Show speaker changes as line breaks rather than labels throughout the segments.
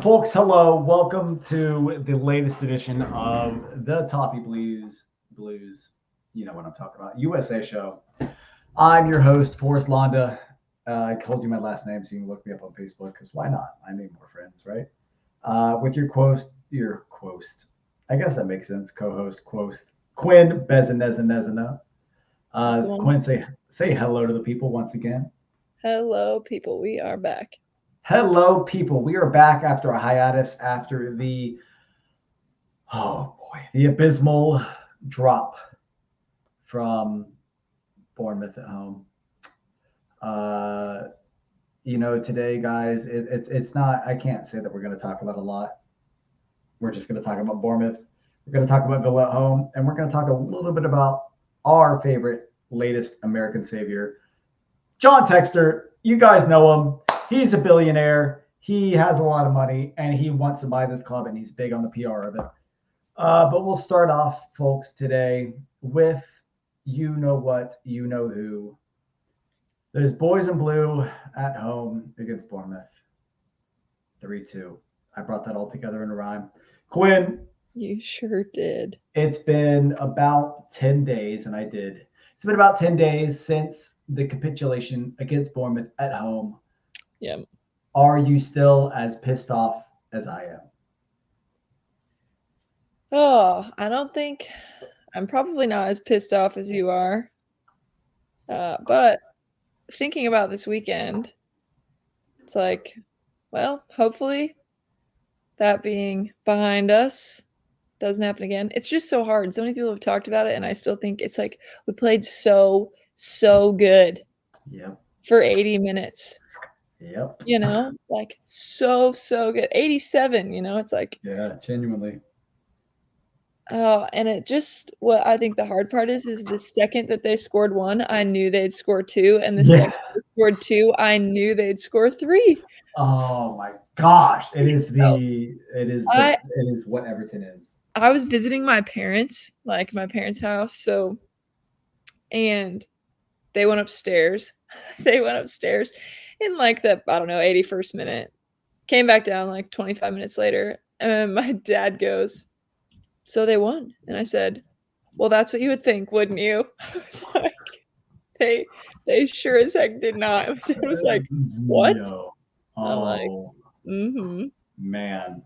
Folks, hello. Welcome to the latest edition of the Toffee Blues. You know what I'm talking about. USA show. I'm your host, Forrest Londa. I told you my last name so you can look me up on Facebook because why not? I need more friends, right? With your quost. I guess that makes sense. Co-host, quost. Quinn Bezenezanezana.
That's the one.
Quinn, say hello to the people once again.
Hello, people. We are back.
Hello, people. We are back after a hiatus after the abysmal drop from Bournemouth at home. Uh, today, guys, it's not. I can't say that we're going to talk about a lot. We're just going to talk about Bournemouth. We're going to talk about Villa at home, and we're going to talk a little bit about our favorite latest American savior, John Textor. You guys know him. He's a billionaire. He has a lot of money, and he wants to buy this club, and he's big on the PR of it. But we'll start off, folks, today with you know what, you know who. There's boys in blue at home against Bournemouth. 3-2. I brought that all together in a rhyme. Quinn,
You sure did.
it's been about 10 days, and I did. It's been about 10 days since the capitulation against Bournemouth at home.
Yeah.
Are you still as pissed off as I am?
Oh, I don't think I'm probably not as pissed off as you are. But thinking about this weekend, it's like, well, hopefully that being behind us doesn't happen again. It's just so hard. So many people have talked about it, and I still think it's like we played so good
Yep.
for 80 minutes.
Yep.
Like so good. 87, it's like,
Yeah, genuinely.
oh, and it just what I think the hard part is the second that they scored one, I knew they'd score two, and the
Yeah.
second they scored two, I knew they'd score three.
Oh my gosh.
So I
It is what Everton is.
I was visiting my parents, like my parents' house, so and they went upstairs. They went upstairs in like the I don't know 81st minute. Came back down like 25 minutes later, and my dad goes, "So they won," and I said, "Well, that's what you would think, wouldn't you?" I was like, They they sure as heck did not. My dad was like, "What?"
No.
I'm like,
Oh
"Mhm."
man.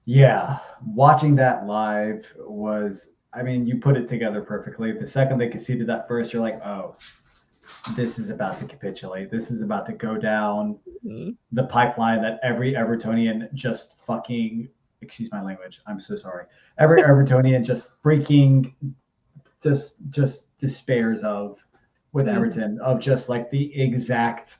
Yeah. Watching that live was, I mean, you put it together perfectly. The second they conceded that first, you're like, oh, this is about to capitulate. This is about to go down
Mhm.
the pipeline that every Evertonian just fucking, excuse my language. I'm so sorry. Every Evertonian just freaking just despairs of with
Mhm.
Everton of just like the exact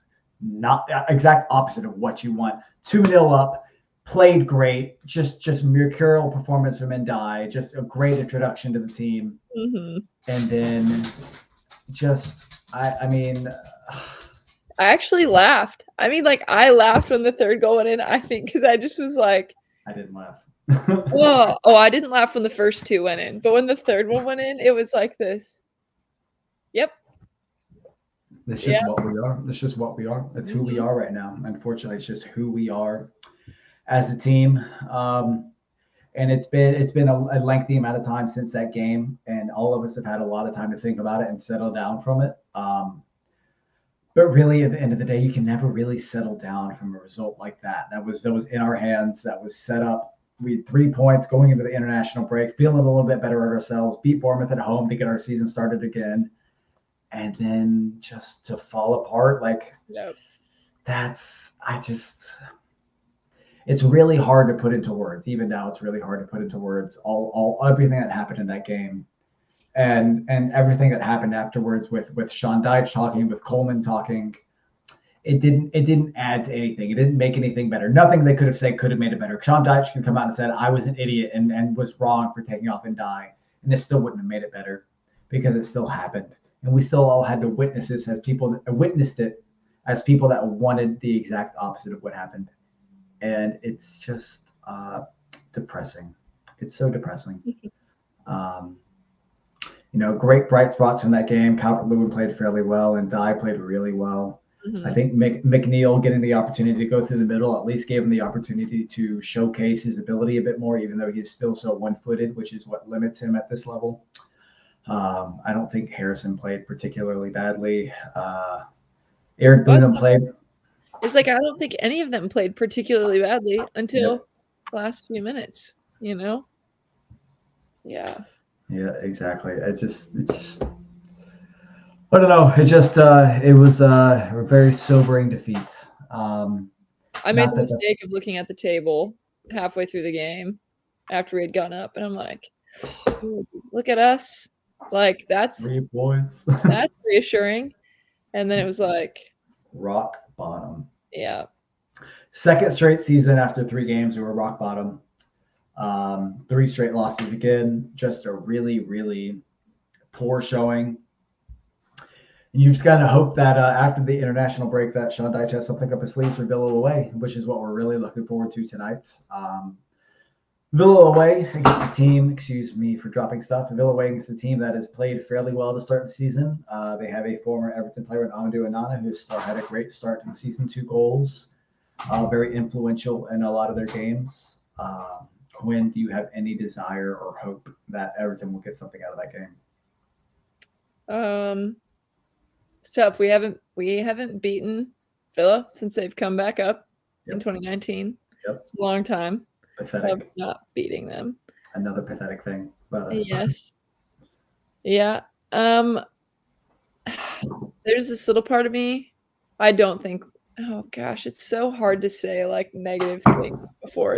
opposite of what you want. 2-0 up, played great, just mercurial performance from Ndai, just a great introduction to the team,
Mhm.
and then just I mean
I actually laughed. I mean, like, I laughed when the 3rd goal went in, I think, because I just was like,
I didn't laugh.
"Whoa." I didn't laugh when the first 2 went in, but when the 3rd one went in, it was like this. Yep.
It's
Yeah.
just what we are. It's just what we are. It's who we
Mhm.
are right now. Unfortunately, it's just who we are as a team. And it's been a lengthy amount of time since that game, and all of us have had a lot of time to think about it and settle down from it. But really, at the end of the day, you can never really settle down from a result like that. That was in our hands. That was set up. We had 3 points going into the international break, feeling a little bit better at ourselves. Beat Bournemouth at home to get our season started again, and then just to fall apart like
Yep.
that's. I just it's really hard to put into words. Even now, it's really hard to put into words all everything that happened in that game, and everything that happened afterwards with Sean Dyche talking, with Coleman talking. It didn't add to anything. It didn't make anything better. Nothing they could have said could have made it better. Sean Dyche can come out and said I was an idiot and was wrong for taking off and die, and it still wouldn't have made it better because it still happened, and we still all had to witness this as people that witnessed it as people that wanted the exact opposite of what happened, and it's just depressing. It's so depressing. Um, great bright spots from that game. Calvert Lewin played fairly well, and Dye played really well. I think McNeil getting the opportunity to go through the middle at least gave him the opportunity to showcase his ability a bit more, even though he's still so one-footed, which is what limits him at this level. I don't think Harrison played particularly badly. Eric Boonham played.
It's like I don't think any of them played particularly badly until the last few minutes, you know? Yeah.
Yeah, exactly. It's just I don't know. It was a very sobering defeat.
I made the mistake of looking at the table halfway through the game after we had gone up, and I'm like, look at us. Like, that's
3 points.
That's reassuring. And then it was like
rock bottom.
Yeah.
Second straight season after 3 games, we were rock bottom. 3 straight losses again. Just a really, really poor showing. You just got to hope that after the international break that Sean Dyche has something up his sleeves for Villa away, which is what we're really looking forward to tonight. Villa away against a team, excuse me for dropping stuff, Villa away against a team that has played fairly well to start the season. They have a former Everton player in Amadou Onana who had a great start to the season, 2 goals, very influential in a lot of their games. Quinn, do you have any desire or hope that Everton will get something out of that game?
It's tough. We haven't beaten Villa since they've come back up in 2019. It's a long time.
Pathetic.
Of not beating them.
Another pathetic thing about us.
Yes. Yeah. There's this little part of me. I don't think. Oh gosh, it's so hard to say like negative things before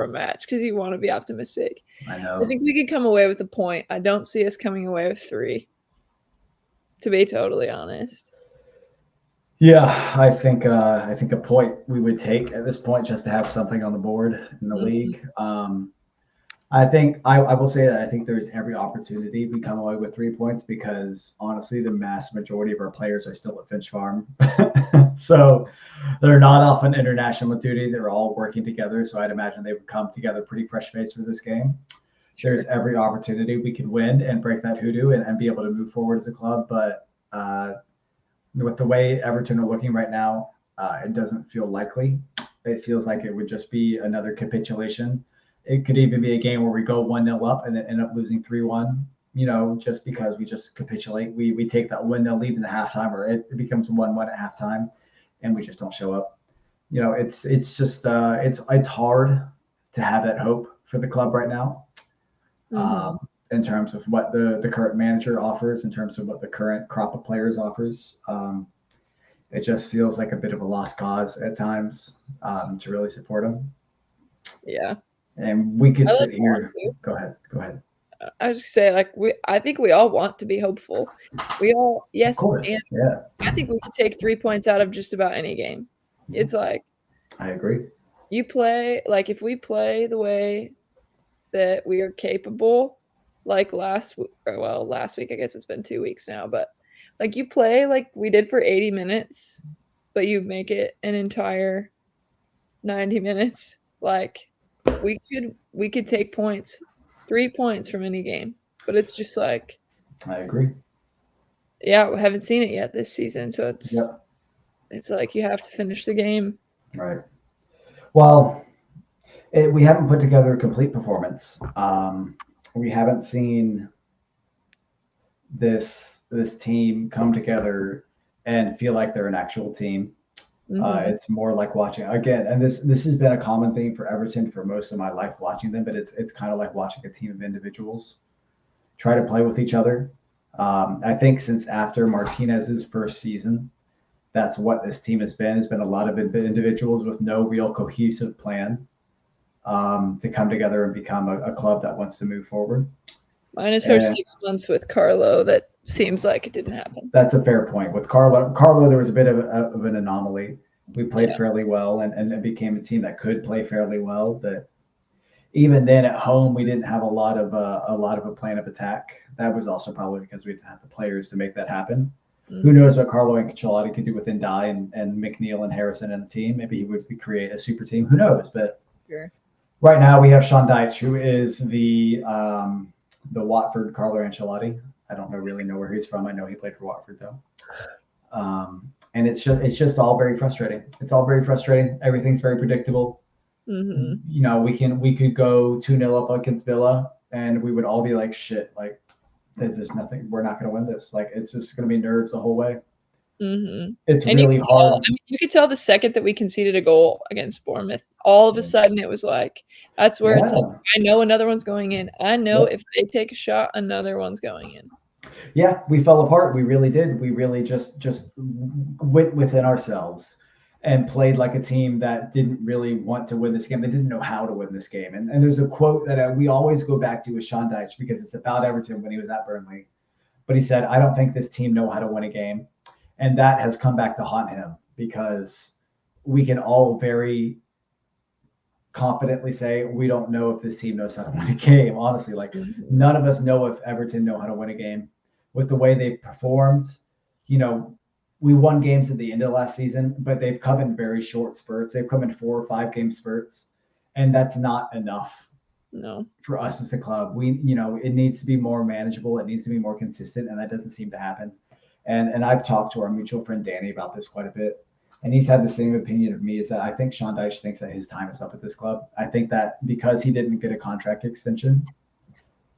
a match because you want to be optimistic.
I know.
I think we could come away with a point. I don't see us coming away with 3. To be totally honest.
Yeah, I think a point we would take at this point just to have something on the board in the league. I think I will say that I think there's every opportunity we come away with 3 points because honestly, the mass majority of our players are still at Finch Farm, so they're not off on international duty. They're all working together, so I'd imagine they would come together pretty fresh-faced for this game. Sure. There's every opportunity we could win and break that hoodoo and be able to move forward as a club, but with the way Everton are looking right now, it doesn't feel likely. It feels like it would just be another capitulation. It could even be a game where we go 1-0 up and then end up losing 3-1, just because we just capitulate. We take that 1-0 lead in the halftime, or it becomes 1-1 at halftime, and we just don't show up. It's just it's hard to have that hope for the club right now. In terms of what the current manager offers, in terms of what the current crop of players offers. It just feels like a bit of a lost cause at times to really support them.
Yeah.
And we could sit here. Go ahead.
I was just saying, I think we all want to be hopeful. We all, yes.
Of course, yeah.
I think we could take 3 points out of just about any game. It's like.
I agree.
You play, if we play the way that we are capable, like last week, I guess it's been 2 weeks now, but you play like we did for 80 minutes, but you make it an entire 90 minutes. We could take points, 3 points from any game, but it's just
I agree.
Yeah, we haven't seen it yet this season, so it's like you have to finish the game.
Right. Well, we haven't put together a complete performance. We haven't seen this team come together and feel like they're an actual team. It's more like watching again, and this has been a common thing for Everton for most of my life watching them, but it's kind of like watching a team of individuals try to play with each other. I think since after Martinez's first season, that's what this team has been. It's been a lot of individuals with no real cohesive plan to come together and become a club that wants to move forward.
Minus our 6 months with Carlo, that seems like it didn't happen.
That's a fair point. With Carlo, there was a bit of an anomaly. We played fairly well and it became a team that could play fairly well. But even then, at home, we didn't have a lot of a plan of attack. That was also probably because we didn't have the players to make that happen. Who knows what Carlo Ancelotti could do with Ndai and McNeil and Harrison and the team? Maybe he would create a super team. Who knows? But right now we have Sean Dyche, who is the Watford Carlo Ancelotti. I don't really know where he's from. I know he played for Watford though. And it's just all very frustrating. It's all very frustrating. Everything's very predictable. You know, we could go 2-0 up against Villa, and we would all be like, shit, like there's just nothing. We're not going to win this. Like it's just going to be nerves the whole way. It's
And you
really
could tell,
hard.
I mean, you could tell the second that we conceded a goal against Bournemouth, all of a sudden it was like, that's where it's like, I know another one's going in. I know if they take a shot, another one's going in.
Yeah, we fell apart. We really did. We really just went within ourselves and played like a team that didn't really want to win this game. They didn't know how to win this game. And there's a quote that we always go back to with Sean Dyche because it's about Everton when he was at Burnley. But he said, I don't think this team know how to win a game. And that has come back to haunt him because we can all very confidently say we don't know if this team knows how to win a game. Honestly, like none of us know if Everton know how to win a game with the way they've performed. You know, we won games at the end of last season, but they've come in very short spurts. They've come in 4 or 5 game spurts, and that's not enough.
No,
for us as a club, it needs to be more manageable. It needs to be more consistent, and that doesn't seem to happen. And I've talked to our mutual friend Danny about this quite a bit, and he's had the same opinion of me. Is that I think Sean Dyche thinks that his time is up at this club. I think that because he didn't get a contract extension,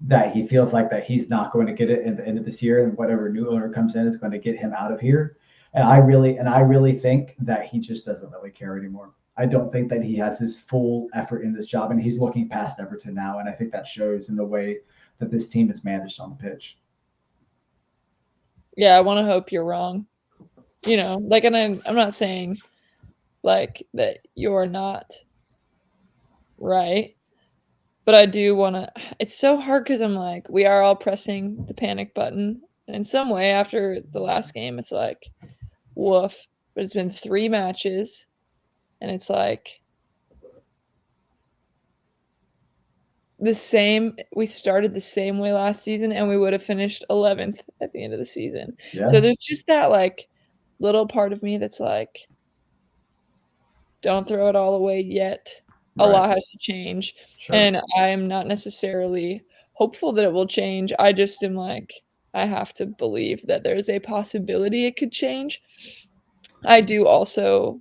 that he feels like that he's not going to get it at the end of this year, and whatever new owner comes in is going to get him out of here. And I really think that he just doesn't really care anymore. I don't think that he has his full effort in this job, and he's looking past Everton now. And I think that shows in the way that this team is managed on the pitch.
Yeah, I want to hope you're wrong. You know, like, and I'm not saying like that you're not right, but I do want to. It's so hard because I'm like, we are all pressing the panic button, and in some way, after the last game, it's like, woof. But it's been 3 matches, and it's like the same. We started the same way last season, and we would have finished 11th at the end of the season.
Yeah.
So there's just that like little part of me that's like, don't throw it all away yet. A lot has to change. Sure. And I'm not necessarily hopeful that it will change. I just am like, I have to believe that there's a possibility it could change. I do also,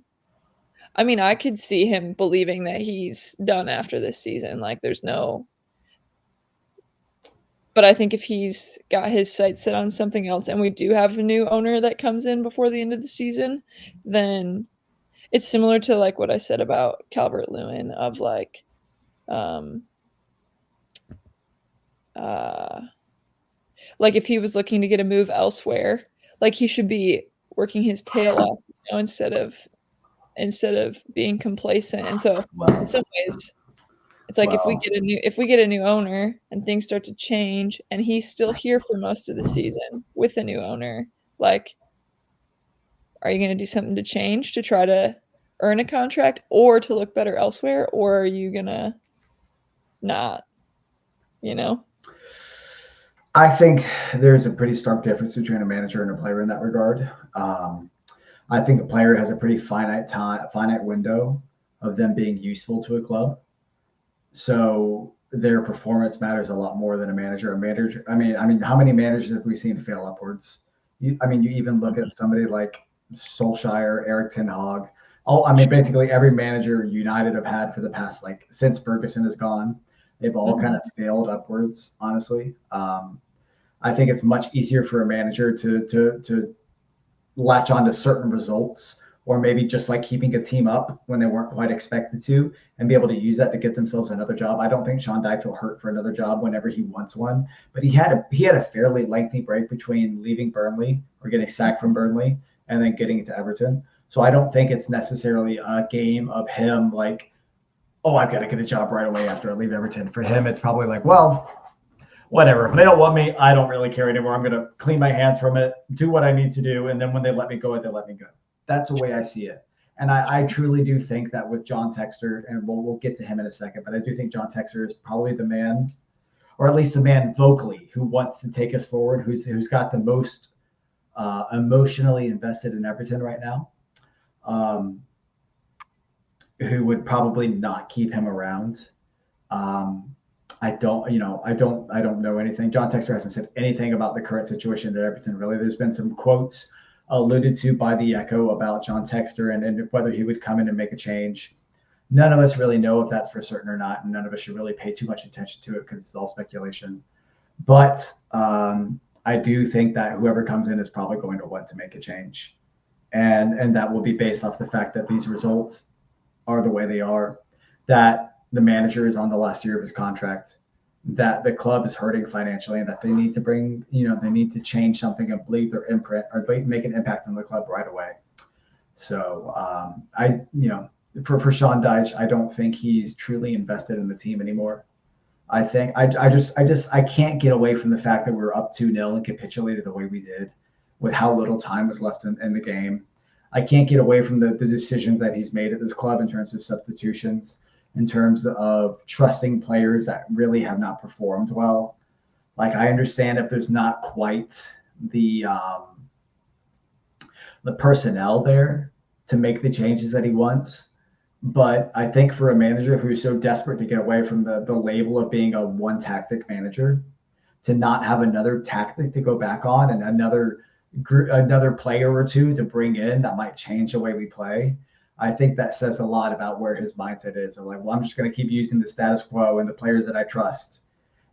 I mean, I could see him believing that he's done after this season. Like, there's no. But I think if he's got his sights set on something else and we do have a new owner that comes in before the end of the season, then it's similar to like what I said about Calvert-Lewin of like, like if he was looking to get a move elsewhere, like he should be working his tail off, you know, instead of being complacent. And so in some ways, it's like if we get a new owner and things start to change and he's still here for most of the season with a new owner, like, are you going to do something to change to try to earn a contract or to look better elsewhere? Or are you going to not, you know?
I think there's a pretty stark difference between a manager and a player in that regard. I think a player has a pretty finite window of them being useful to a club. So their performance matters a lot more than a manager. A manager, I mean, how many managers have we seen fail upwards? You even look at somebody like Solskjaer, Eric Ten Hag. Basically every manager United have had for the past, like, since Ferguson is gone, they've all kind of failed upwards, honestly. I think it's much easier for a manager to latch on to certain results, or maybe just like keeping a team up when they weren't quite expected to, and be able to use that to get themselves another job. I don't think Sean Dyche will hurt for another job whenever he wants one, but he had a fairly lengthy break between leaving Burnley or getting sacked from Burnley and then getting to Everton. So I don't think it's necessarily a game of him like, oh, I've got to get a job right away after I leave Everton. For him, it's probably like, well, whatever. If they don't want me, I don't really care anymore. I'm going to clean my hands from it, do what I need to do, and then when they let me go, they let me go. That's the way I see it. And I truly do think that with John Textor, and we'll get to him in a second, but I do think John Textor is probably the man, or at least the man vocally, who wants to take us forward, who's got the most emotionally invested in Everton right now, who would probably not keep him around. I don't know anything. John Textor hasn't said anything about the current situation at Everton, really. There's been some quotes alluded to by the Echo about John Textor and whether he would come in and make a change. None of us really know if that's for certain or not, and none of us should really pay too much attention to it because it's all speculation. But I do think that whoever comes in is probably going to want to make a change, and that will be based off the fact that these results are the way they are, that the manager is on the last year of his contract, that the club is hurting financially, and that they need to they need to change something and leave their imprint or make an impact on the club right away. So for Sean Dyche, I don't think he's truly invested in the team anymore. I think I can't get away from the fact that we were up 2-0 and capitulated the way we did with how little time was left in the game. I can't get away from the decisions that he's made at this club in terms of substitutions, in terms of trusting players that really have not performed well. Like, I understand if there's not quite the personnel there to make the changes that he wants. But I think for a manager who's so desperate to get away from the label of being a one tactic manager, to not have another tactic to go back on and another player or two to bring in that might change the way we play, I think that says a lot about where his mindset is. Of like, well, I'm just going to keep using the status quo and the players that I trust.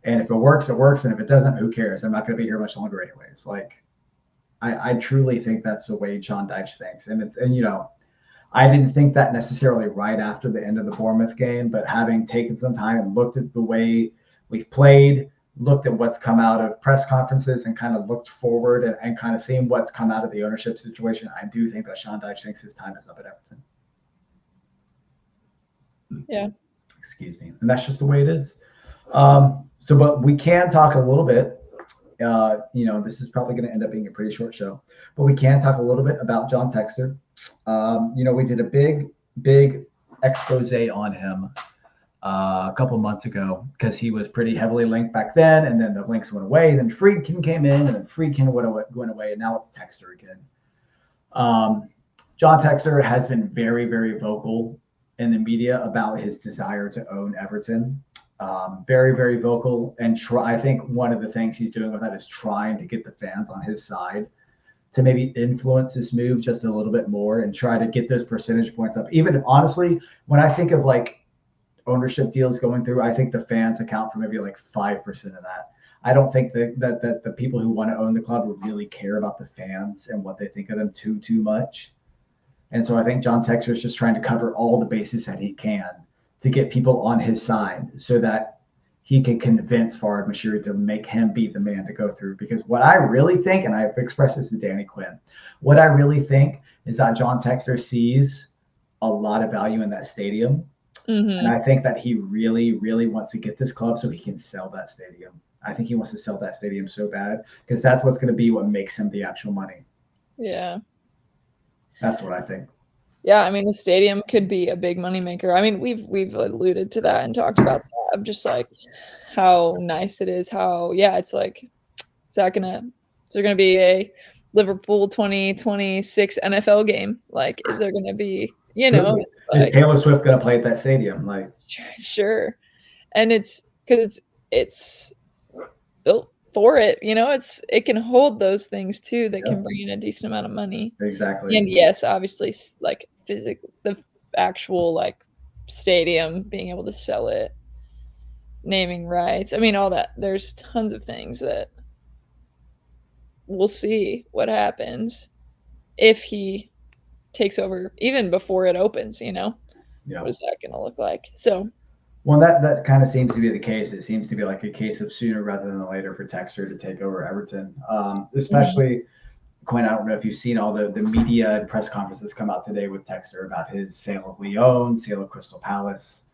And if it works, it works. And if it doesn't, who cares? I'm not going to be here much longer anyways. Like, I truly think that's the way John Dyche thinks. And I didn't think that necessarily right after the end of the Bournemouth game, but having taken some time and looked at the way we've played, looked at what's come out of press conferences and kind of looked forward and kind of seeing what's come out of the ownership situation, I do think that Sean Dyche thinks his time is up at Everton.
Yeah.
Excuse me. And that's just the way it is. But we can talk a little bit. This is probably going to end up being a pretty short show, but we can talk a little bit about John Textor. We did a big expose on him a couple months ago because he was pretty heavily linked back then, and then the links went away. Then Friedkin came in, and then Friedkin went away, and now it's Textor again. John Textor has been very, very vocal in the media about his desire to own Everton. Very, very vocal, and I think one of the things he's doing with that is trying to get the fans on his side to maybe influence this move just a little bit more and try to get those percentage points up. Even if, honestly, when I think of like ownership deals going through, I think the fans account for maybe like 5% of that. I don't think that the people who want to own the club would really care about the fans and what they think of them too much. And so I think John Textor is just trying to cover all the bases that he can to get people on his side so that he can convince Farhad Moshiri to make him be the man to go through. Because what I really think, and I've expressed this to Danny Quinn, what I really think is that John Textor sees a lot of value in that stadium. Mm-hmm. And I think that he really, really wants to get this club so he can sell that stadium. I think he wants to sell that stadium so bad because that's what's going to be what makes him the actual money.
Yeah.
That's what I think.
Yeah, I mean, the stadium could be a big moneymaker. I mean, we've alluded to that and talked about that of just like how nice it is. How it's like, is there gonna be a Liverpool 2026 NFL game? Like, is there gonna be
is Taylor Swift gonna play at that stadium? Like,
sure, and it's because it's built for it. It can hold those things too that can bring in a decent amount of money.
Exactly.
And yes, obviously, like physically, the actual like stadium, being able to sell it, naming rights. I mean, all that. There's tons of things that we'll see what happens if he takes over even before it opens. What is that going to look like? So.
Well, that kind of seems to be the case. It seems to be like a case of sooner rather than later for Textor to take over Everton, especially Quinn. I don't know if you've seen all the media and press conferences come out today with Textor about his sale of Lyon, sale of Crystal Palace,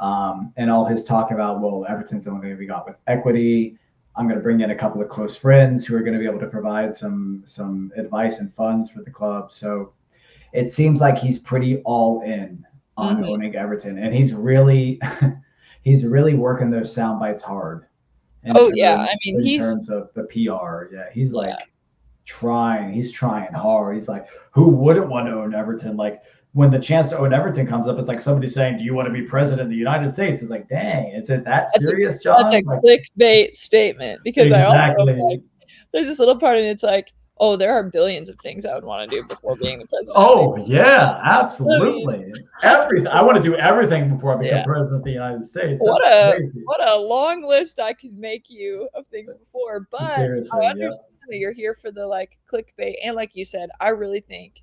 and all his talk about, well, Everton's only going to be got with equity. I'm going to bring in a couple of close friends who are going to be able to provide some advice and funds for the club. So it seems like he's pretty all in on owning Everton, and he's really working those sound bites hard.
In
terms of the PR, he's trying hard. He's like, who wouldn't want to own Everton? Like, when the chance to own Everton comes up, it's like somebody saying, do you want to be president of the United States? It's like, dang, is it that serious, John?
That's a clickbait statement, because exactly. I also there's this little part of me that's like, Oh, there are billions of things I would want to do before being the president.
Oh yeah, absolutely.
Billions.
Everything. I want to do everything before I become
Yeah.
president of the United States. That's crazy.
What a long list I could make you of things before. But
Seriously,
I
yeah.
understand that you're here for the like clickbait, and like you said, I really think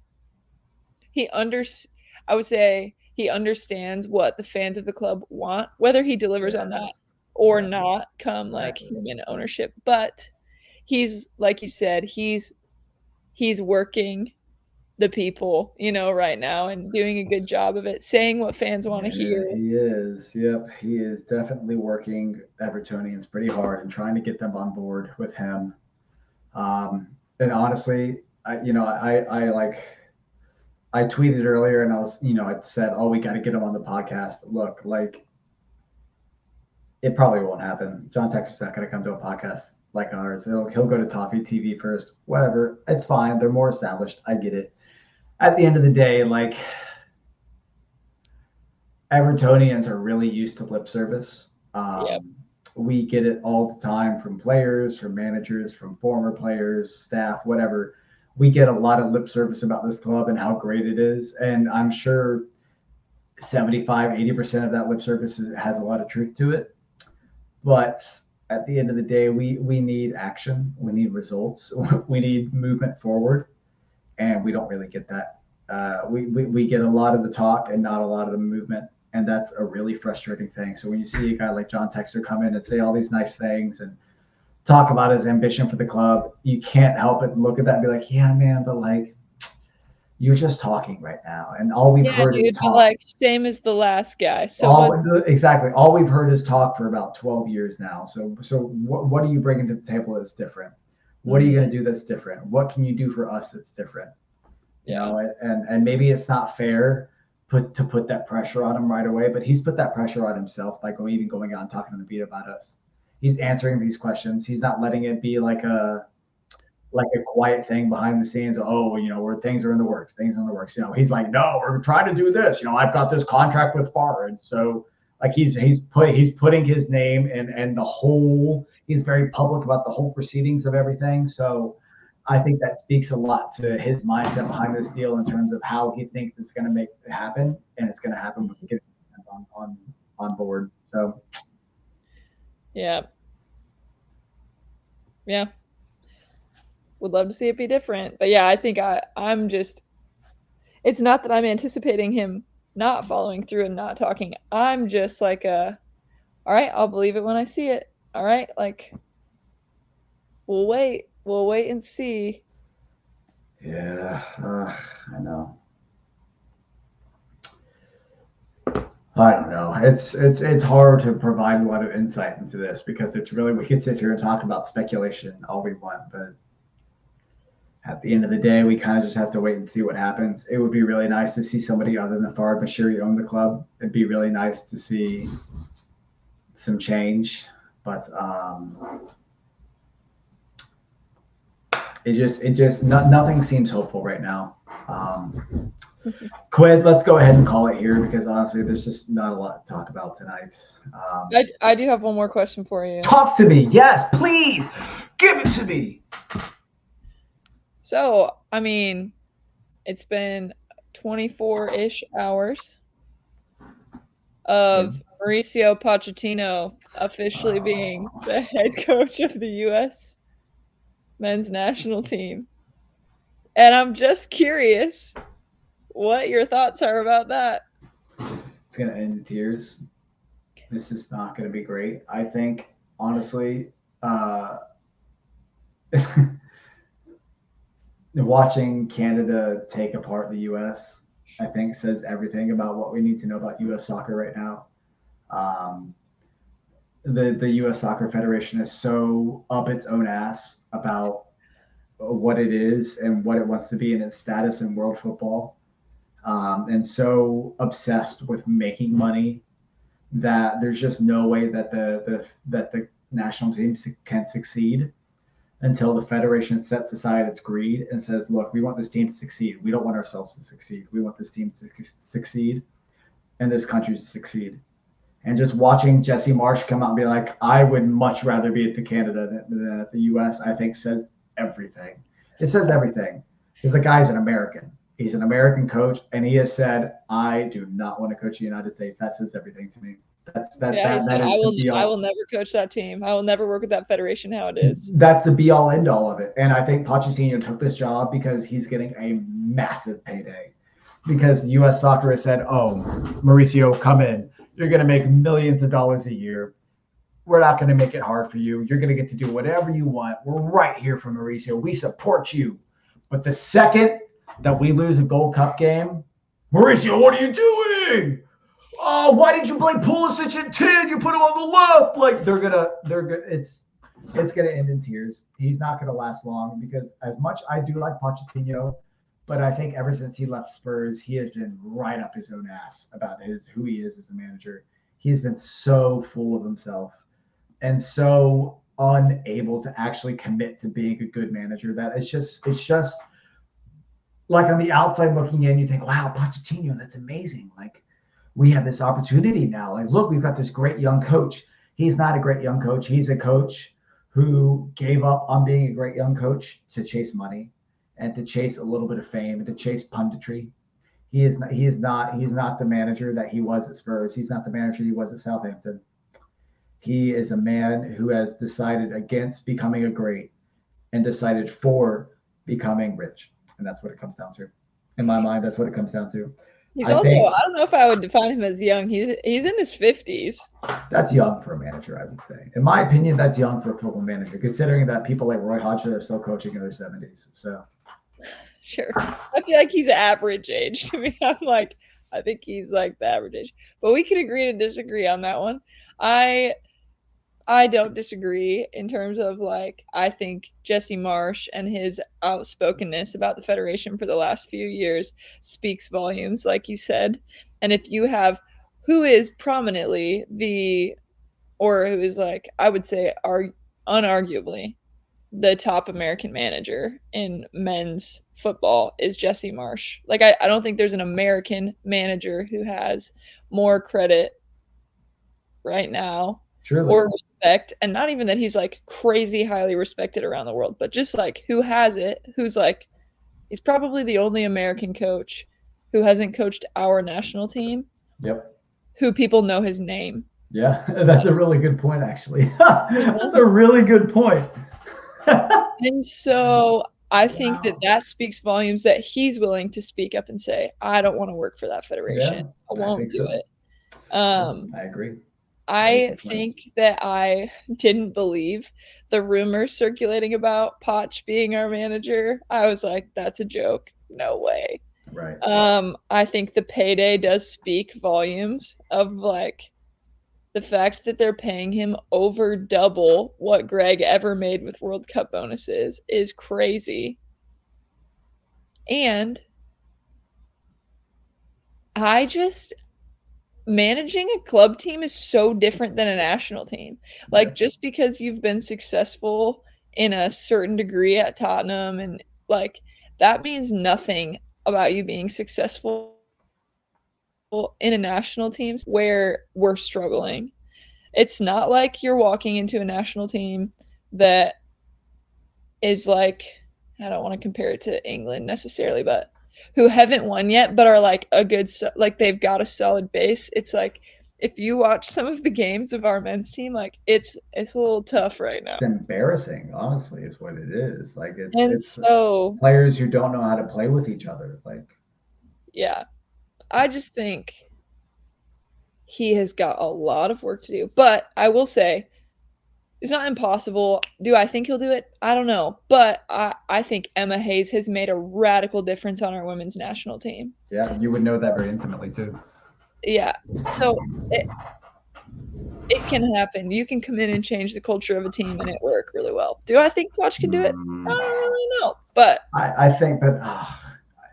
he I would say he understands what the fans of the club want, whether he delivers on that
Yes.
or
Yes.
not come like
Exactly.
human ownership. But he's like you said, he's working the people, you know, right now and doing a good job of it, saying what fans want to hear.
He is. Yep. He is definitely working Evertonians pretty hard and trying to get them on board with him. And honestly, I tweeted earlier and I said, oh, we got to get him on the podcast. Look, like, it probably won't happen. John Textor's not going to come to a podcast like ours. He'll go to Toffee TV first. Whatever. It's fine. They're more established. I get it. At the end of the day, like, Evertonians are really used to lip service.
Yep.
We get it all the time from players, from managers, from former players, staff, whatever. We get a lot of lip service about this club and how great it is. And I'm sure 75-80% of that lip service has a lot of truth to it. But at the end of the day, we need action. We need results. We need movement forward. And we don't really get that. We get a lot of the talk and not a lot of the movement. And that's a really frustrating thing. So when you see a guy like John Textor come in and say all these nice things and talk about his ambition for the club, you can't help but look at that and be like, yeah, man, but like, you're just talking right now. And all we've heard is talk.
Like, same as the last guy. So
exactly. All we've heard is talk for about 12 years now. So what are you bringing to the table that's different? What are you going to do that's different? What can you do for us that's different? You know, and maybe it's not fair to put that pressure on him right away, but he's put that pressure on himself by going out and talking to the beat about us. He's answering these questions. He's not letting it be like a quiet thing behind the scenes. Oh, you know, where things are in the works. You know, he's like, no, we're trying to do this. You know, I've got this contract with FAR, and so like he's putting his name and the whole. He's very public about the whole proceedings of everything. So I think that speaks a lot to his mindset behind this deal in terms of how he thinks it's going to make it happen, and it's going to happen with getting on board. So,
yeah, would love to see it be different, but yeah, I think I'm just. It's not that I'm anticipating him not following through and not talking. I'm just like all right, I'll believe it when I see it. All right, like we'll wait and see.
Yeah, I know. I don't know. It's hard to provide a lot of insight into this because it's really, we could sit here and talk about speculation all we want, but at the end of the day, we kind of just have to wait and see what happens. It would be really nice to see somebody other than Farhad Bashiri own the club. It'd be really nice to see some change, but nothing seems hopeful right now. Quinn, let's go ahead and call it here because honestly, there's just not a lot to talk about tonight.
I do have one more question for you.
Talk to me. Yes, please. Give it to me.
So, I mean, it's been 24-ish hours of Mauricio Pochettino officially being the head coach of the U.S. men's national team. And I'm just curious what your thoughts are about that.
It's going to end in tears. This is not going to be great. I think, honestly, watching Canada take apart the U.S., I think, says everything about what we need to know about U.S. soccer right now. The U.S. Soccer Federation is so up its own ass about what it is and what it wants to be in its status in world football, and so obsessed with making money that there's just no way that the national team can succeed until the federation sets aside its greed and says, look, we want this team to succeed. We don't want ourselves to succeed. We want this team to succeed and this country to succeed. And just watching Jesse Marsch come out and be like, I would much rather be at the Canada than at the U.S., I think says everything. It says everything. Because the guy's an American. He's an American coach, and he has said, "I do not want to coach the United States." That says everything to me.
Yeah, he said,
That is the be
I
all.
will never coach that team. I will never work with that federation how it is.
That's the be all end all of it. And I think Pochettino took this job because he's getting a massive payday. Because U.S. Soccer has said, "Oh, Mauricio, come in. You're going to make millions of dollars a year. We're not going to make it hard for you. You're going to get to do whatever you want. We're right here for Mauricio. We support you." But the second that we lose a Gold Cup game, Mauricio, what are you doing? Oh, why did you play Pulisic at 10? You put him on the left. Like they're gonna it's gonna end in tears. He's not gonna last long because as much I do like Pochettino, but I think ever since he left Spurs, he has been right up his own ass about who he is as a manager. He has been so full of himself and so unable to actually commit to being a good manager that it's just like on the outside looking in, you think, wow, Pochettino, that's amazing. Like we have this opportunity now. Like, look, we've got this great young coach. He's not a great young coach. He's a coach who gave up on being a great young coach to chase money and to chase a little bit of fame and to chase punditry. He is not the manager that he was at Spurs. He's not the manager he was at Southampton. He is a man who has decided against becoming a great and decided for becoming rich. And that's what it comes down to. In my mind, that's what it comes down to.
He's I don't know if I would define him as young. He's in his 50s.
That's young for a manager, I would say. In my opinion, that's young for a football manager, considering that people like Roy Hodgson are still coaching in their 70s. So,
sure. I feel like he's average age to me. I'm like, I think he's like the average age. But we could agree to disagree on that one. I don't disagree in terms of like, I think Jesse Marsch and his outspokenness about the Federation for the last few years speaks volumes, like you said. And if you have who is prominently or who is like, I would say unarguably the top American manager in men's football is Jesse Marsch. Like, I don't think there's an American manager who has more credit right now. Surely. Or respect, and not even that he's like crazy highly respected around the world, but just like who has it, who's like, he's probably the only American coach who hasn't coached our national team.
Yep.
Who people know his name.
Yeah, that's a really good point, actually. That's a really good point.
And so I think that speaks volumes that he's willing to speak up and say, I don't want to work for that federation. Yeah, I won't do it.
I agree.
I think that I didn't believe the rumors circulating about Poch being our manager. I was like, that's a joke. No way.
Right.
I think the payday does speak volumes of like the fact that they're paying him over double what Greg ever made with World Cup bonuses is crazy. And managing a club team is so different than a national team. Like, just because you've been successful in a certain degree at Tottenham and like that means nothing about you being successful in a national team where we're struggling. It's not like you're walking into a national team that is like, I don't want to compare it to England necessarily, but who haven't won yet, but are like like they've got a solid base. It's like, if you watch some of the games of our men's team, like it's a little tough right now.
It's embarrassing, honestly, is what it is. Like
it's so
players who don't know how to play with each other. Like,
yeah, I just think he has got a lot of work to do, but I will say it's not impossible. Do I think he'll do it? I don't know. But I think Emma Hayes has made a radical difference on our women's national team.
Yeah, you would know that very intimately too.
Yeah. So it can happen. You can come in and change the culture of a team and it work really well. Do I think Poch can do it? I don't really know. But
I think that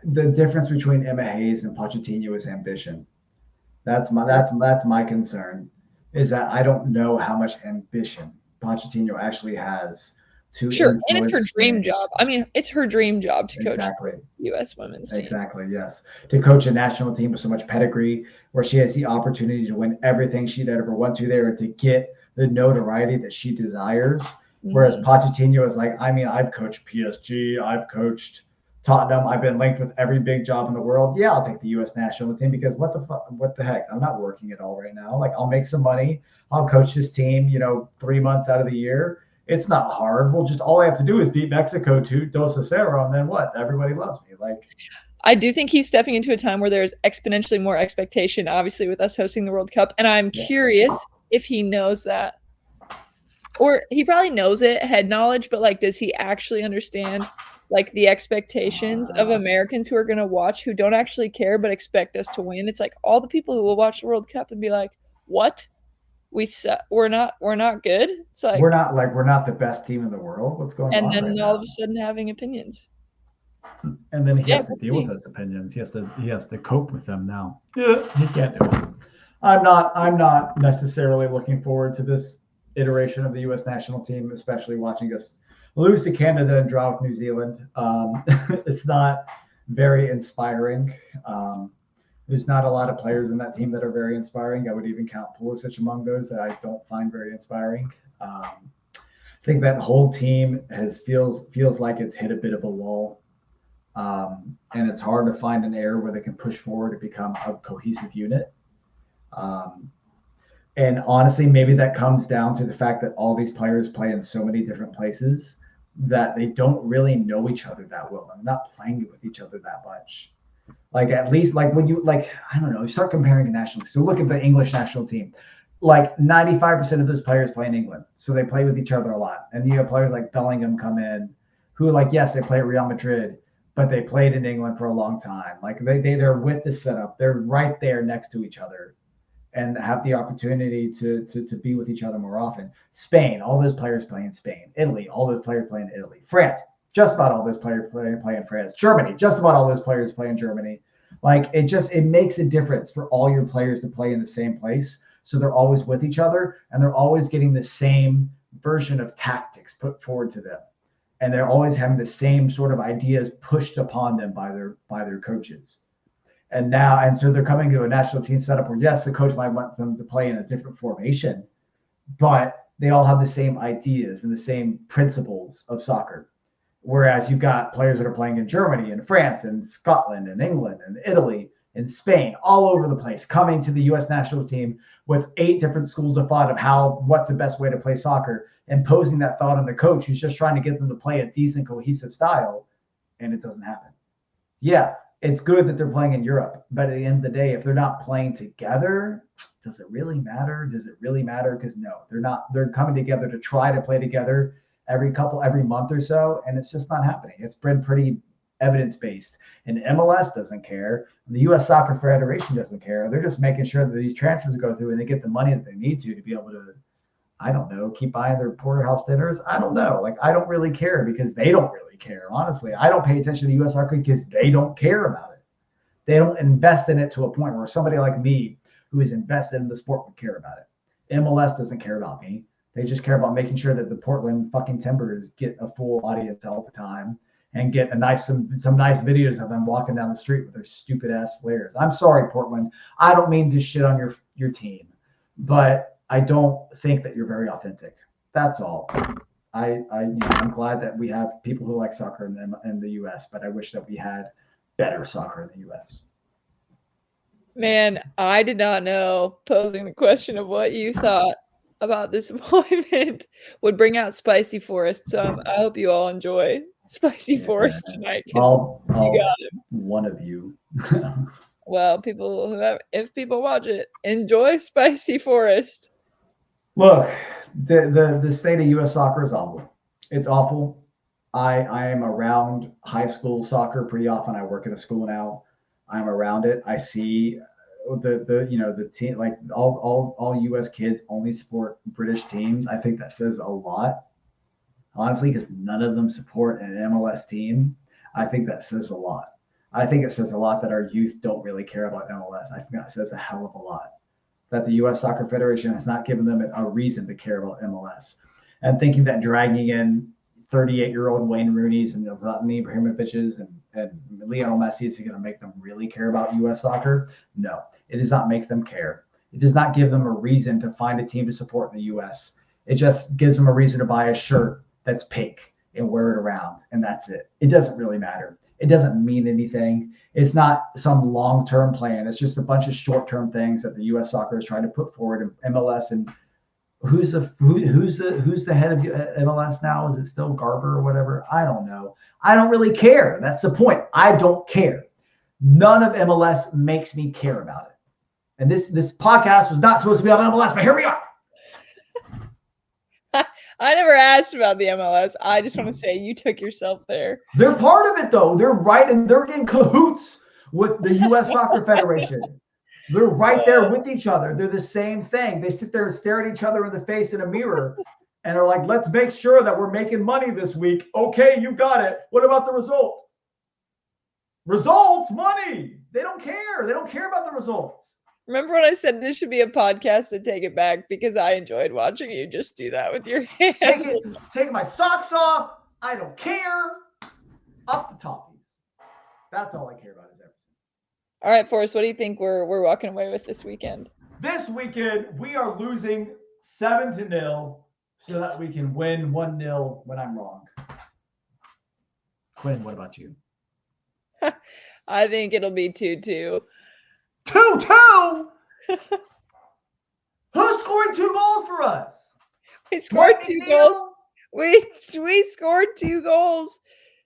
the difference between Emma Hayes and Pochettino is ambition. That's my concern, is that I don't know how much ambition Pochettino actually has to.
Sure, and it's her dream job. I mean, it's her dream job to coach the U.S. women's team.
Exactly, yes. To coach a national team with so much pedigree, where she has the opportunity to win everything she'd ever want to there and to get the notoriety that she desires. Whereas Pochettino is like, I mean, I've coached PSG, I've coached Tottenham, I've been linked with every big job in the world. Yeah, I'll take the U.S. national team because what the heck? I'm not working at all right now. Like, I'll make some money. I'll coach this team, 3 months out of the year. It's not hard. We'll just, all I have to do is beat Mexico 2-0, and then what? Everybody loves me. Like,
I do think he's stepping into a time where there's exponentially more expectation, obviously, with us hosting the World Cup. And I'm curious if he knows that. Or he probably knows it, head knowledge, but like, does he actually understand like the expectations of Americans who are going to watch, who don't actually care but expect us to win? It's like all the people who will watch the World Cup and be like, "What? We're not good." It's like
we're not the best team in the world. What's going on?
And then
right
all
now?
of a sudden having opinions.
And then he has to deal with those opinions. He has to cope with them now. Yeah, he can't do it. I'm not necessarily looking forward to this iteration of the U.S. national team, especially watching us lose to Canada and draw with New Zealand. It's not very inspiring. There's not a lot of players in that team that are very inspiring. I would even count Pulisic among those that I don't find very inspiring. I think that whole team feels like it's hit a bit of a wall. And it's hard to find an area where they can push forward and become a cohesive unit. And honestly, maybe that comes down to the fact that all these players play in so many different places that they don't really know each other that well. They're not playing with each other that much. Like, at least, like, when you, like, I don't know, you start comparing nationally. So look at the English national team. Like, 95% of those players play in England. So they play with each other a lot. And you have players like Bellingham come in who, like, yes, they play at Real Madrid, but they played in England for a long time. Like, they're with the setup. They're right there next to each other and have the opportunity to be with each other more often. Spain, all those players play in Spain. Italy, all those players play in Italy. France, just about all those players play in France. Germany, just about all those players play in Germany. Like, it makes a difference for all your players to play in the same place. So they're always with each other and they're always getting the same version of tactics put forward to them. And they're always having the same sort of ideas pushed upon them by their coaches. And so they're coming to a national team setup where, yes, the coach might want them to play in a different formation, but they all have the same ideas and the same principles of soccer. Whereas you've got players that are playing in Germany and France and Scotland and England and Italy and Spain, all over the place, coming to the U.S. national team with 8 different schools of thought of what's the best way to play soccer, imposing that thought on the coach who's just trying to get them to play a decent, cohesive style, and it doesn't happen. Yeah, it's good that they're playing in Europe, but at the end of the day, if they're not playing together, does it really matter? Does it really matter? Because no, they're not. They're coming together to try to play together every month or so, and it's just not happening. It's been pretty evidence-based, and MLS doesn't care. The U.S. Soccer Federation doesn't care. They're just making sure that these transfers go through and they get the money that they need to be able to, I don't know, keep buying their porterhouse dinners. I don't know. Like, I don't really care because they don't really care. Honestly, I don't pay attention to U.S. soccer because they don't care about it. They don't invest in it to a point where somebody like me who is invested in the sport would care about it. MLS doesn't care about me. They just care about making sure that the Portland fucking Timbers get a full audience all the time and get some nice videos of them walking down the street with their stupid ass flares. I'm sorry, Portland. I don't mean to shit on your team, but I don't think that you're very authentic. That's all. I'm glad that we have people who like soccer in the U.S., but I wish that we had better soccer in the U.S.
Man, I did not know posing the question of what you thought about this appointment would bring out Spicy Forest. So I hope you all enjoy Spicy Forest tonight.
I'll you got him. One of you.
Well, if people watch it, enjoy Spicy Forest.
Look, the state of U.S. soccer is awful. It's awful. I am around high school soccer pretty often. I work at a school now. I'm around it. I see the team, like all U.S. kids only support British teams. I think that says a lot, honestly, because none of them support an MLS team. I think that says a lot. I think it says a lot that our youth don't really care about MLS. I think that says a hell of a lot. That the U.S. Soccer Federation has not given them a reason to care about MLS. And thinking that dragging in 38-year-old Wayne Rooney's and Zlatan Ibrahimovic's and Lionel Messi is going to make them really care about U.S. soccer. No, it does not make them care. It does not give them a reason to find a team to support in the U.S. It just gives them a reason to buy a shirt that's pink and wear it around, and that's it. It doesn't really matter. It doesn't mean anything. It's not some long-term plan. It's just a bunch of short-term things that the U.S. Soccer is trying to put forward in MLS. And who's the head of MLS now? Is it still Garber or whatever? I don't know. I don't really care. That's the point. I don't care. None of MLS makes me care about it. And this podcast was not supposed to be on MLS, but here we are.
I never asked about the MLS. I just want to say you took yourself there.
They're part of it, though. They're right, and they're in cahoots with the U.S. Soccer Federation. They're right there with each other. They're the same thing. They sit there and stare at each other in the face in a mirror and are like, let's make sure that we're making money this week. Okay, you got it. What about the results? Results, money. They don't care. They don't care about the results.
Remember when I said this should be a podcast to take it back because I enjoyed watching you just do that with your hands.
Taking my socks off. I don't care. Up the toppies. That's all I care about is Everton.
All right, Forrest, what do you think we're walking away with this weekend?
This weekend, we are losing 7-0 so that we can win 1-0 when I'm wrong. Quinn, what about you?
I think it'll be 2-2.
2-2? Who's scoring 2 goals for us?
We scored 2 goals. We scored 2 goals.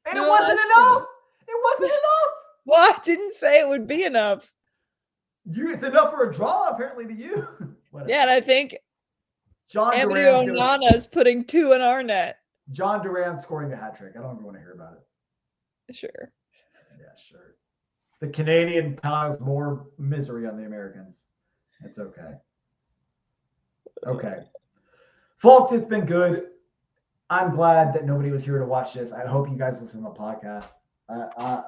And it wasn't enough. It wasn't enough.
Well, I didn't say it would be enough.
It's enough for a draw, apparently, to you.
Yeah, and I think Anthony Onana is putting 2 in our net.
John Duran scoring a hat trick. I don't even want to hear about it.
Sure.
Yeah, sure. The Canadian piles more misery on the Americans. It's okay. Okay. Folks, it's been good. I'm glad that nobody was here to watch this. I hope you guys listen to the podcast.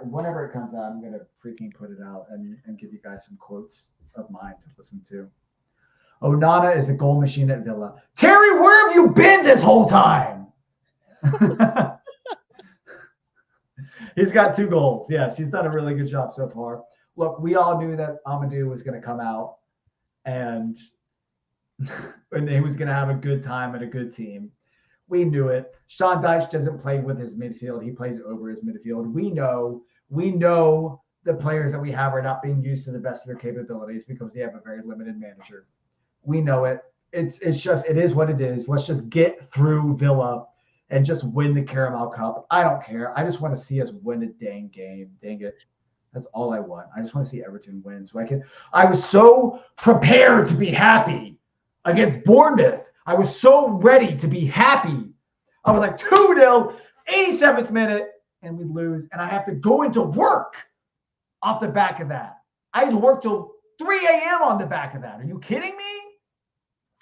Whenever it comes out, I'm going to freaking put it out and give you guys some quotes of mine to listen to. Onana is a goal machine at Villa. Terry, where have you been this whole time? He's got 2 goals. Yes, he's done a really good job so far. Look, we all knew that Amadou was going to come out and he was going to have a good time and a good team. We knew it. Sean Dyche doesn't play with his midfield. He plays over his midfield. We know the players that we have are not being used to the best of their capabilities because they have a very limited manager. We know it. It is what it is. Let's just get through Villa and just win the Caramel Cup. I don't care. I just want to see us win a dang game. Dang it. That's all I want. I just want to see Everton win. I was so prepared to be happy against Bournemouth. I was so ready to be happy. I was like 2-0, 87th minute, and we lose. And I have to go into work off the back of that. I had to work till 3 a.m. on the back of that. Are you kidding me?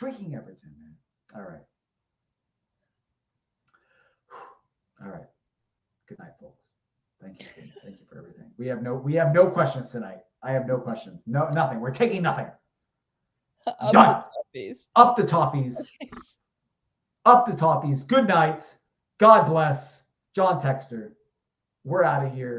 Freaking Everton, man. All right. All right. Good night, folks. Thank you. Thank you for everything. We have no questions tonight. I have no questions. No, nothing. We're taking nothing. Done. Up the toppies. Up the toppies. Good night. God bless. John Textor. We're out of here.